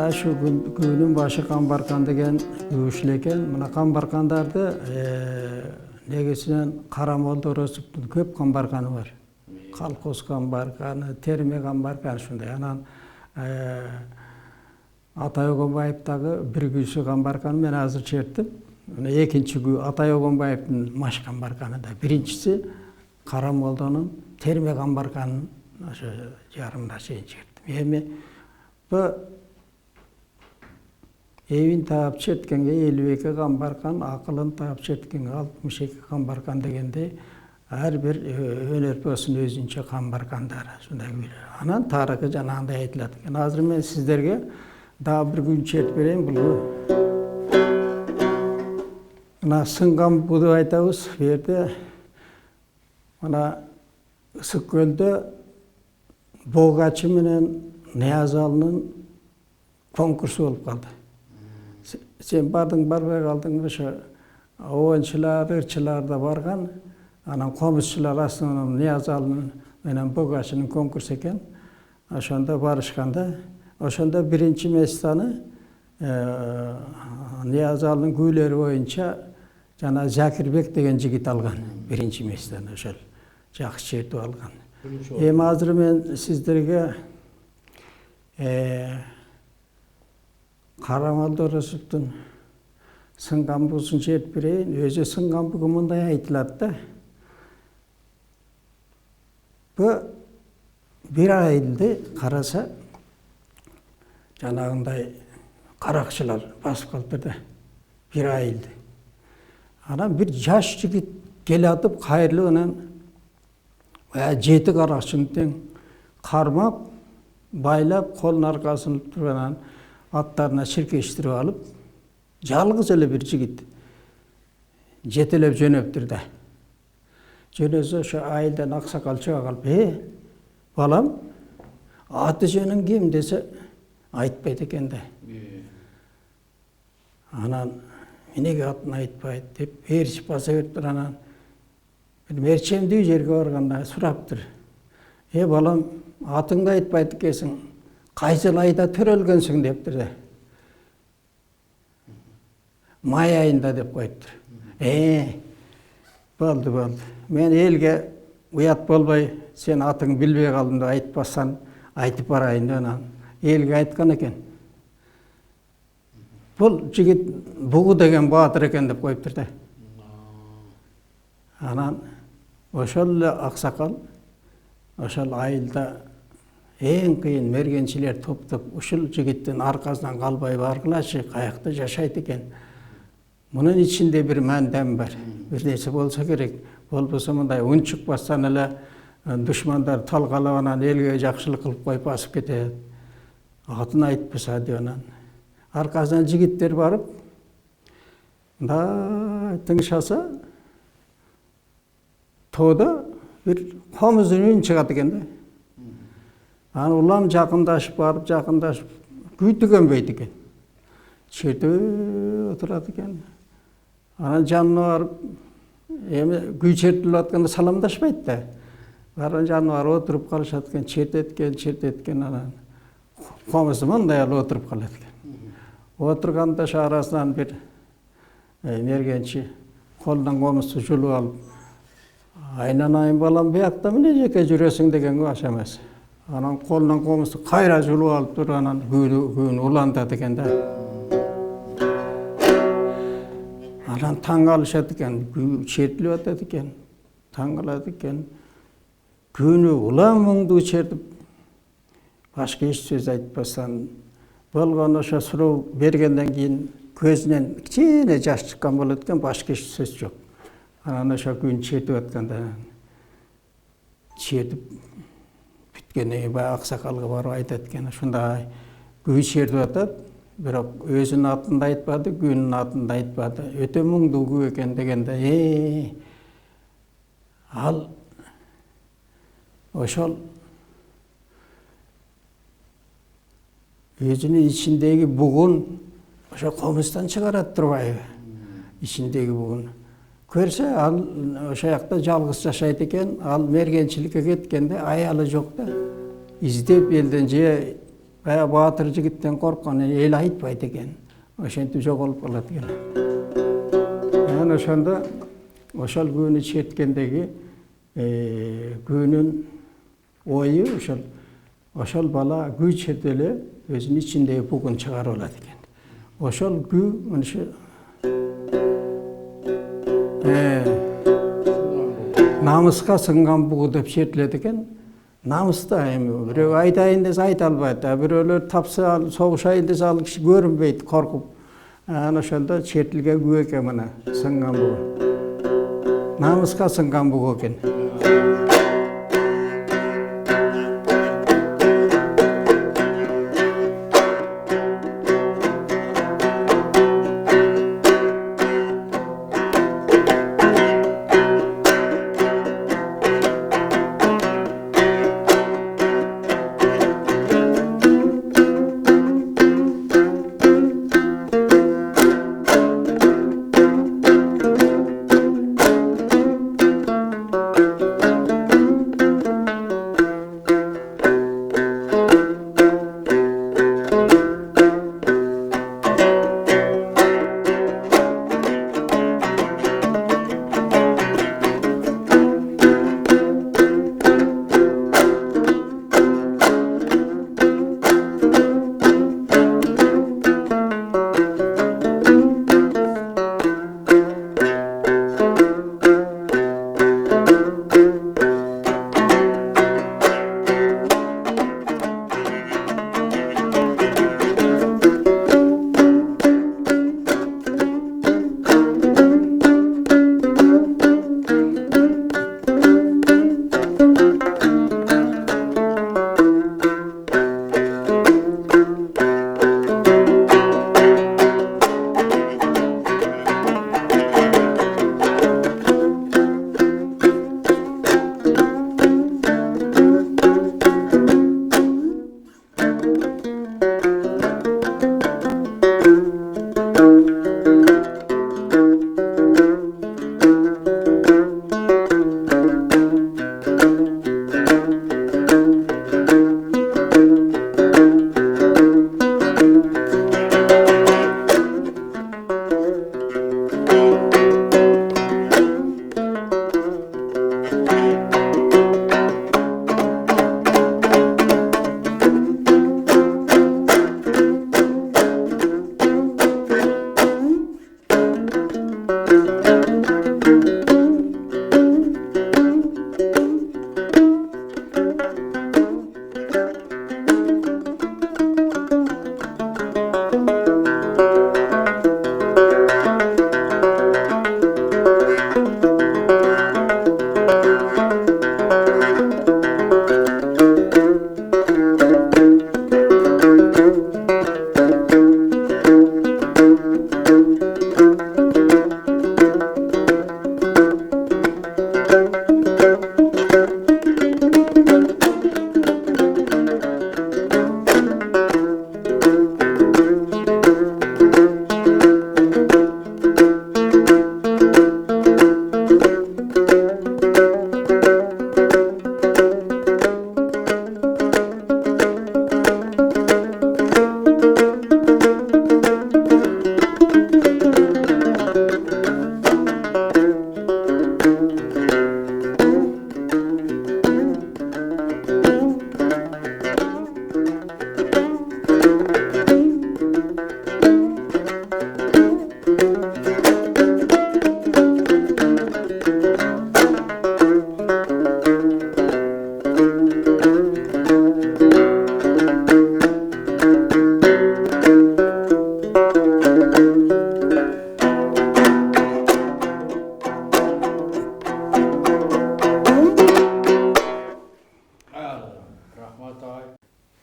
Ana şu günün başı Kambarkan деген kүйшілер екен. Мына Камбаркандарды негізінен Қарамолда Оросовтың көп Камбарканы бар. Колхоз Камбарканы, Терме Камбарканы шундай. Анан Атай Огонбаевтагы bir kүйші Камбарканы мен азыр черттім. Экинчи күй Атай Огонбаевтың Маш Камбарканы да. Биринчиси Қарамолданың Терме Камбарканын жарымына чейин черттім. Эми bu evin taap çetkenge 52 Kambarkan, akılın taap çetkenge 62 Kambarkan degende her bir önörpösün özünçe Kambarkandары. Anan tarıkı janağında aytıladi. Hazır men sizlerge daha bir gün çert bereyim bu. Ana sıngan budu aytabыз. Bu yerde ana Ысыккөлдө Boğaçı менен Niyazalı'nın konkursu olup kaldı. Sen barбай kaldın ошо oyunçular, ırçılar da bargan. Anam komşular aslında Niyazalı'nın menen Boğaçı'nın konkursu eken. Oşonda barışkanda, oşonda birinci mesleğini Niyazalı'nın kuyları boyunca jana Zakirbek degen jigit algan birinci mesleğini oşol жақсы чертип алган. Эми азыр мен сиздерге Карамолда Оросовдун сынган буусун чертип берейин. Өзү сынган бугу мындай айтылат да. Bu bir айылды караса жанагындай каракчылар басып калыптыр да. Bir айылды. Анан bir жаш жигит келатып кайрылып анан жети каракчыны тең кармап, байлап, колун аркасына турганан аттарына чиркештирип алып, жалгыз эле bir жигит жетелеп жөнөптүр да. Жөнөсө ошо айылдан аксакал чыга калып, балам, аты жөнүң ким десе, айтпайт экен да. Анан эмнеге атын айтпайт деп, ээрчип баса бериптир. Анан мерчемдүү жерге барганда сураптыр. Балам, атыңды айтпайт экенсиң, кайсыл айда төрөлгөнсүң дептир да. Май айында деп коюптур. Болду. Мен элге уят болбой, сен атың билбей калдым деп айтпасаң, айтып барайын деп анан элге айткан экен. Бул жигит бугу деген баатыр экен деп коюптур да. Анан ошол аксакал ошол айылда эң кыйын мергенчилер топтоп ушул жигиттин аркасынан калбай баргылачы, каякта жашайт экен. Мунун ичинде bir мандам бар. Bir нерсе болсо керек. Болбосо мындай үн чыкпастан эле душмандар талкалап анан элге жакшылык кылып коюп басып кетет. Атын айтпаса деп анан аркасынан жигиттер барып, да тыңшаса тода bir komuzun ün çıgat eken de. Anı ulam jakındaşıp barıp, jakındaşıp küйтүгөнбөйт eken. Çerте oturat eken. Ana janına barıp, küy çertilip atkanda salamdaşpayt da. Baran janına barıp oturup kalışat eken, çert etken anan. Komusu mınday alıp oturup kalat eken. Oturganda şu arasından bir mergençi koldan komusu julup alıp, айнанайын балам, биякта эмне жеке жүрөсүң дегенге аш эмес. Анан колунан комузду кайра жулуп алып туруп анан күйүн улантат экен да. Анан таң калышат экен, күй чертилип атат экен, таң калат экен. Күйүнү улам муңду чертип, башка эч сөз айтпастан болгон ошо суроо бергенден кийин көзүнөн кичине жаш чыккан болот экен, башка эч сөз жок. Анан ошо күн чертип атканда чертип бүткөндөн кийин баягы аксакалга барып айтат экен, ушундай күй чертип атат, бирок өзүнүн атын да айтпады, күйүнүн атын да айтпады. Өтө муңдуу күй экен дегенде, ал ошол өзүнүн ичиндеги бугун ошо комуздан чыгарат турбайбы? Ичиндеги бугун көрсө, ал ошо жакта жалгыз жашайт экен, ал мергенчиликке кеткенде аялы жок да. Издеп элден же Baya Baatır jigitten korkkan el aytpayt eken. Oşentip jogolup kalat eken. Yani oşonda oşol günü çetkendegi günün oyu oşol bala gü çeteli özünün içindeki bugün çıgar olat eken. Oşol gü şu намысқа сыңған бұғы деп шертіледі екен. Намыста эми бирөө айтайын десе айта албайт, бирөөлөр тапса согушайын десе ал киши көрүнбөйт, коркуп. Ana ошондо чертилген күбө экен мына сыңган бугу. Намыска сыңган бугу экен.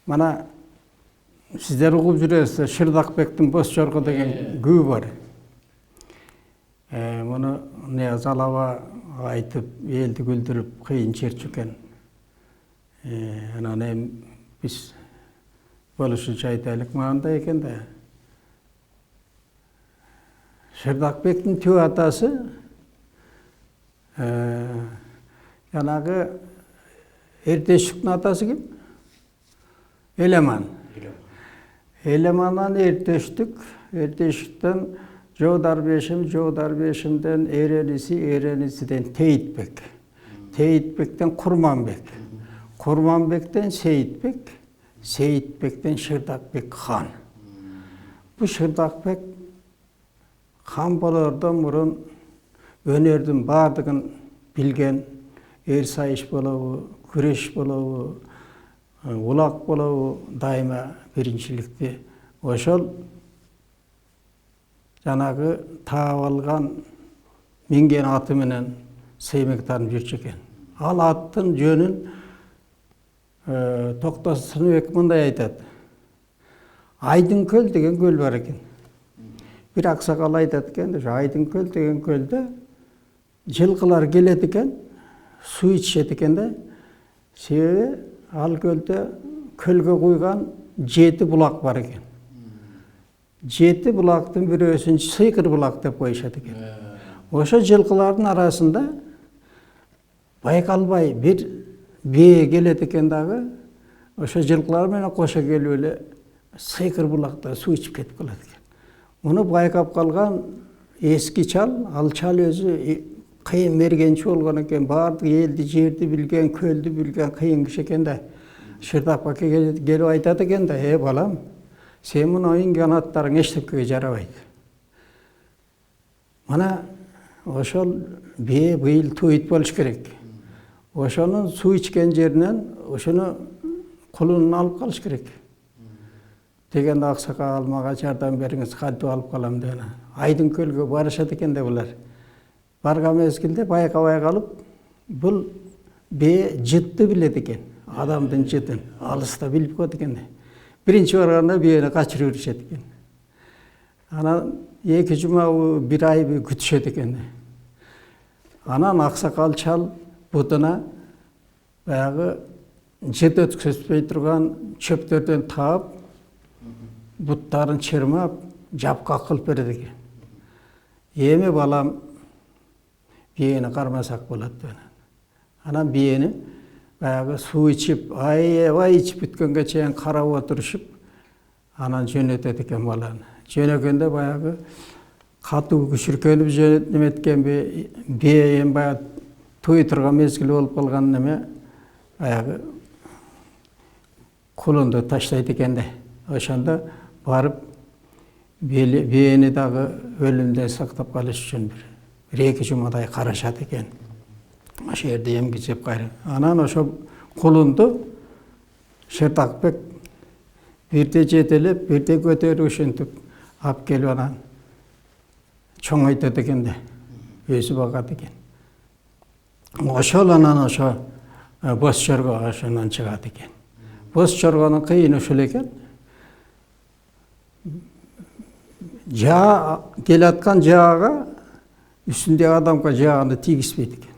Mana sizler okuyup жүресіздер, Шырдақбектің Бос Жорға деген күй бар. Мұны Нияз Алаба айтып, елді күлдіріп, қиын шертшікен. Ананы біз бөлішінше айтайлық мағында екен де. Шырдақбектің түү атасы жаңағы Эрдешіктің атасы кім? Элеман. Elemandan erteşikten Joğdarbeşim'den Erenisi'den Teyitbek. Teyitbek'ten Kurmanbek. Kurmanbek'ten Seyitbek. Seyitbek'ten Şırdakbek Han. Bu Şırdakbek Han bolardan burun önerdin bardığın bilgen ersayış bolağı, güreş bolağı, ulak bolağı daima birinçilikti. Oşol janagı taap algan mingen atı menen Seymektarın жүрчү. Al аттын жөнүн Токтос Сыныбек мындай айтат. Айдынкөл деген көл бар экен. Bir аксакал айтат экен, Айдынкөл деген көлдө жылкылар келет экен, суу ичишет экен да. Себеби ал көлдө көлгө куйган 7 булак бар экен. 7 булактын бирөөсүн сыйкыр булак деп коюшат экен. Ошо жылкылардын арасында байкалбай bir бээ келет экен дагы, ошо жылкылар менен кошо келип эле сыйкыр булакта суу ичип кетип калат экен. Муну байкап калган эски чал, ал чал өзү кыйын мергенчи болгон экен, баардык элди, жерди билген, көлдү билген кыйын киши экен да. Шырдакбакка келип айтат экен да, балам, сен муну оюнган аттарың эчтекеге жарабайт. Мына ошол бээ быйыл туйт болуш керек. Ошонун суу ичкен жеринен ошону кулунун алып калыш керек. Дегенде аксакал мага жардам бериңиз, кантип алып калам деген. Айдынкөлгө барышат экен да булар. Барган мезгилде байкабай калып, бул бээ жытты билет экен. Адамдын жытын алыста билип коет экен да. Биринчи барганда бээни качырып жүрүшөт экен. Анан 2 жума, 1 ай күтүшөт экен. Анан аксакал чал бутуна баягы жыт өткөзбөй турган чөптөрдөн таап, буттарын чырмап, жапка кылып берет экен. Эми балам бээни кармасак болот деген. Анан бээни баягы суу ичип, аябай ичип бүткөнгө чейин карап отурушуп, анан жөнөтөт экен баланы. Жөнөгөндө баягы катуу күшүркөнүп жөнөткенби, бээ эми баягы туй турган мезгил болуп калган неме, баягы кулунду таштайт экен да. Ошондо барып бээни дагы өлүмдөн сактап калыш үчүн 1-2 жумадай карашат экен. Ошо жерде эмгичип кайры. Анан ошо кулунду Шырдакбек бирде жетелеп, бирде көтөрүп ушинтип алып келип анан чоңойтот экен да. Өзү багат экен. Ошол анан ошо боз чорго ошонон чыгат экен. Боз чоргонун кыйыны ушул экен. Жаа келаткан жаага үстүндөгү адамга жааганы тийгизбейт экен.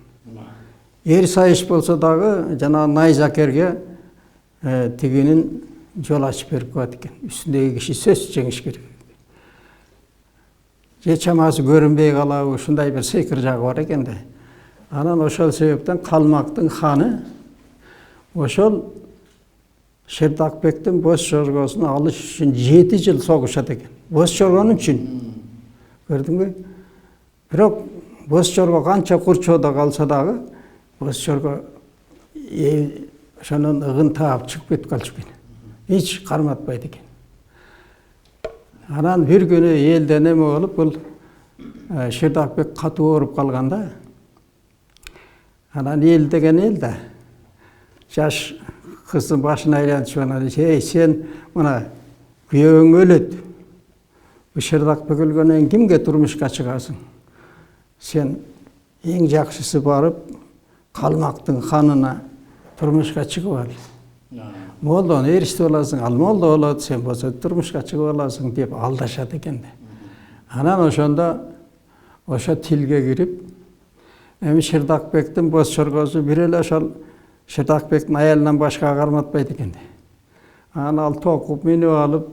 Эр сайыш болсо дагы жана найзакерге тигинин жол ачып берип коет экен. Үстүндөгү киши сөзсүз жеңиш керек. Же чамасы көрүнбөй калабы, ушундай бир сыйкыр жагы бар экен да. Анан ошол себептен Калмактын ханы ошол Шырдакбектин боз чоргосун алыш үчүн 7 жыл согушат экен. Боз чоргонун үчүн. Көрдүңбү? Бирок боз чорго канча курчоодо калса дагы, боз чорго ошонун ыгын таап чыгып кетип калчу экен. Эч карматпайт экен. Анан бир күнү элден эме болуп, бул Шырдакбек катуу ооруп калганда, анан эл деген эл да, жаш кыздын башын айлантышып анан, сен мына күйөөң өлөт. Бу Шырдакбек өлгөндөн кийин кимге турмушка чыгасың? Сен эң жакшысы барып Калмактын ханына турмушка чыгып ал. Молдон эриштип аласың, ал молдо болот, сен болсо турмушка чыгып аласың деп алдашат экен да. Анан ошондо ошо тилге кирип, эми Шырдакбектин боз чоргосу бир эле ошол Шырдакбектин аялынан башка карматпайт экен да. Анан ал токуп минип алып,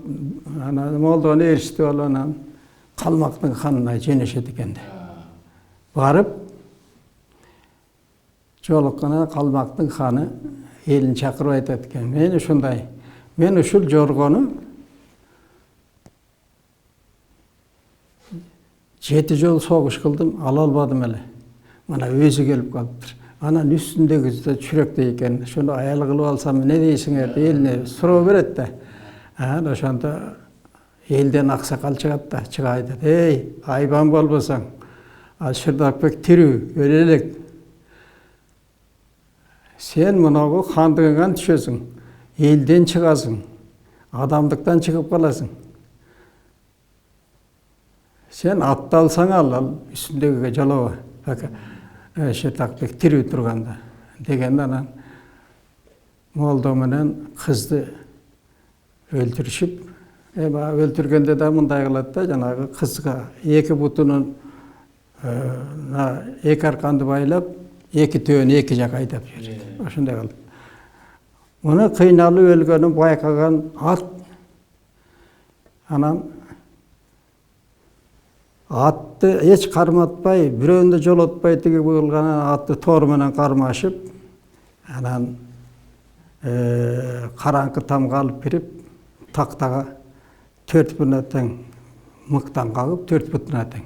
анан молдону эриштип алып, анан Калмактын ханына жөнөшөт экен да. Барып, жолукканда Калмактын ханы элин чакырып айтат экен. Мен ушундай Men uşul jorgonu 7 jol soğuş kıldım, ala albadım ele. Mana özü gelip kalıptır. Anan üstündeki de çürekte eken, şunu ayal kılıp alsam ne deysiңер eline suroo beret de. Oşonda elden aksakal çıgat da, çıgaydı. Ey, ayban bolbosaң, Şırdakbek tirүү, öle elek. Sen munagu xandığından düşösüң, elden çıgasың, adamdıktan çıkıp kalasың. Sen atты алсаң ал üstündeki жалаба. Şırdakbek tirүү turganda. Degende anан молдо менен kızды öldürüşüp, öldürgende de mындай kılat da, janagы kızga eki butunun eki arkandı baylap, eki töөнү eki jaka ayдап жиберет. Ошондой кылды. Муну кыйналып өлгөнүн байкаган at, анан atты эч карматпай, бирөөнү жолотпай тиги кылган atты тоор менен кармашып, анан караңкы тамга алып кирип, тактага 4 бүтүнө тең мыктан кагып, 4 бүтүнө тең.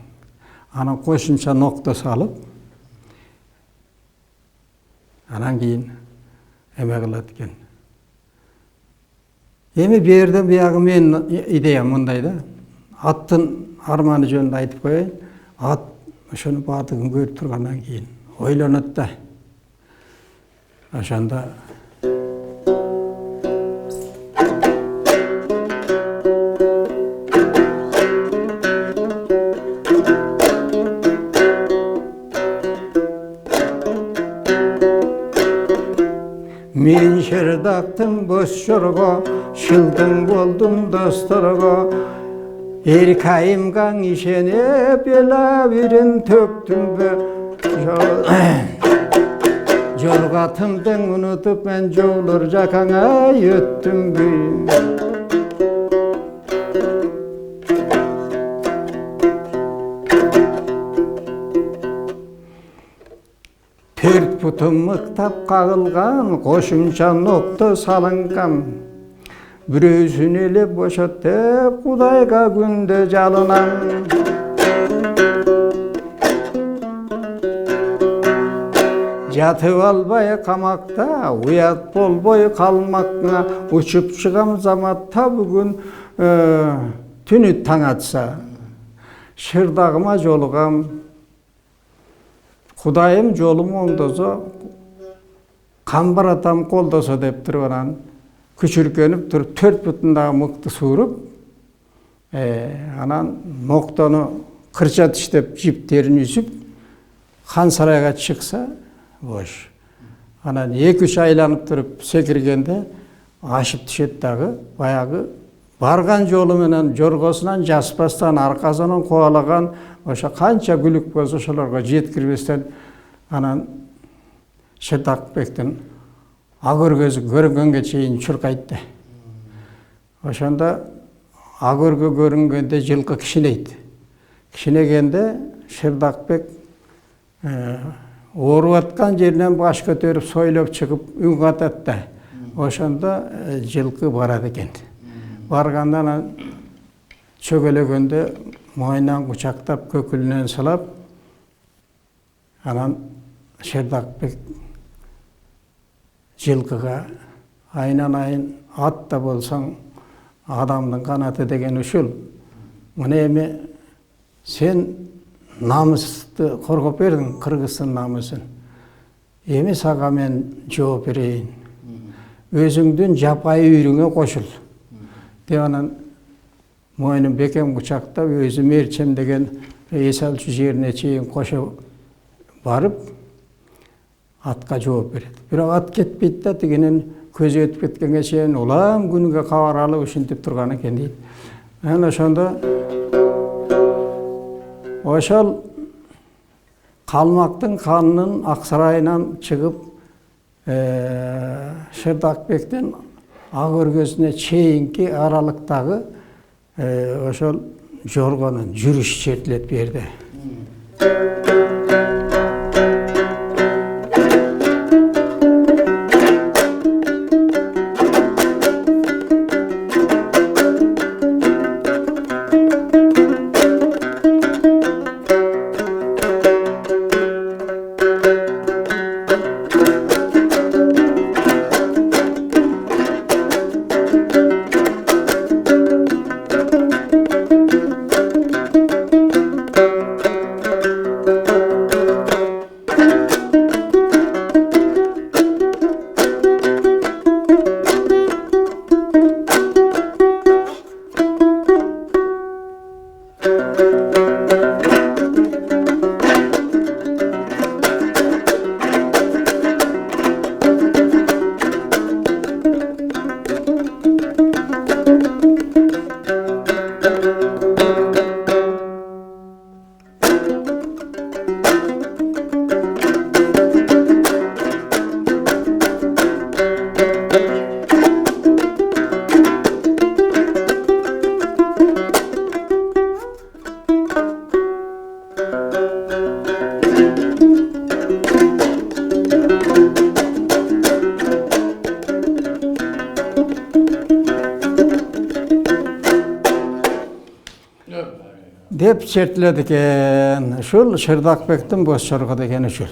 Анан кошумча нокто салып, анан кийин эме кылат экен. Эми берден биягы менин идеям мындай да. Аттын арманы жөнүндө айтып коеюн. Ат ошону баардыгын көрүп тургандан кийин ойлонот да. Ошондо мен Şırdактын боз жорго, шылдың болдум досторго. Эркайымгаң ишенип, ела бирин төктүмбү. Жоргатымдың унутуп, мен жолор жакаңа өттүмбү. Төрт бутун мыктап кагылган, кошумча нокто салынган. Бирөөсүн эле бошот деп, Кудайга күндө жалынам. Жатып албай камакта, уят болбой калмакна, учуп чыгам заматта бүгүн түнү таң атса. Шырдагыма жолугам, Кудайым жолум оңдосо, камбар атам колдосо деп турганан күчүркөнүп туруп 4 бүтүндагы мыкты сууруп, анан ноктону кырча тиштеп жиптерин үзүп, хан сарайга чыкса, бош. Анан 2-3 айланып туруп секиргенде ашып түшөт дагы, баягы барган жолу менен жоргосунан жаспастан, аркасынан кубалаган ошо канча күлүк болсо ошолорго жеткирбестен анан Şırdakбектин агөргөзү көрүнгөнгө чейин чуркайтты. Ошондо агөргө көрүнгөндө жылкы кичинейт. Кичинегенде Şırdakбек ооруп аткан жеринен баш көтөрүп сойлоп чыгып үн катат да. Ошондо жылкы барат экен. Баргандан чөгөлөгөндө мойнунан кучактап көкүлүнөн салап, анан Şırdakбек жылкыга айнан ат да болсоң адамдын канаты деген ушул. Мына эми сен намысты коргоп бердиң, Кыргыздын намысын. Эми сага мен жооп берейин. Өзүңдүн жапайы үйрүңө кошул. Деп анан мойнун бекем кучактап, өзү мерчем деген эс алчу жерине чейин кошо барып, атка жооп берет. Бирок ат кетпейт да, тигинен көзү өтүп кеткенге чейин улам күнүгө кабар алып ушинтип турган экен дейт. Анан ошондо ошол калмактын ханынын Аксарайынан чыгып, Şırdakбектин ак өргөсүнө чейинки аралыктагы ошол жоргонун жүрүш чертилет берди. деп чертилет экен. Ушул Шырдакбектин Боз чорго дегени ушул.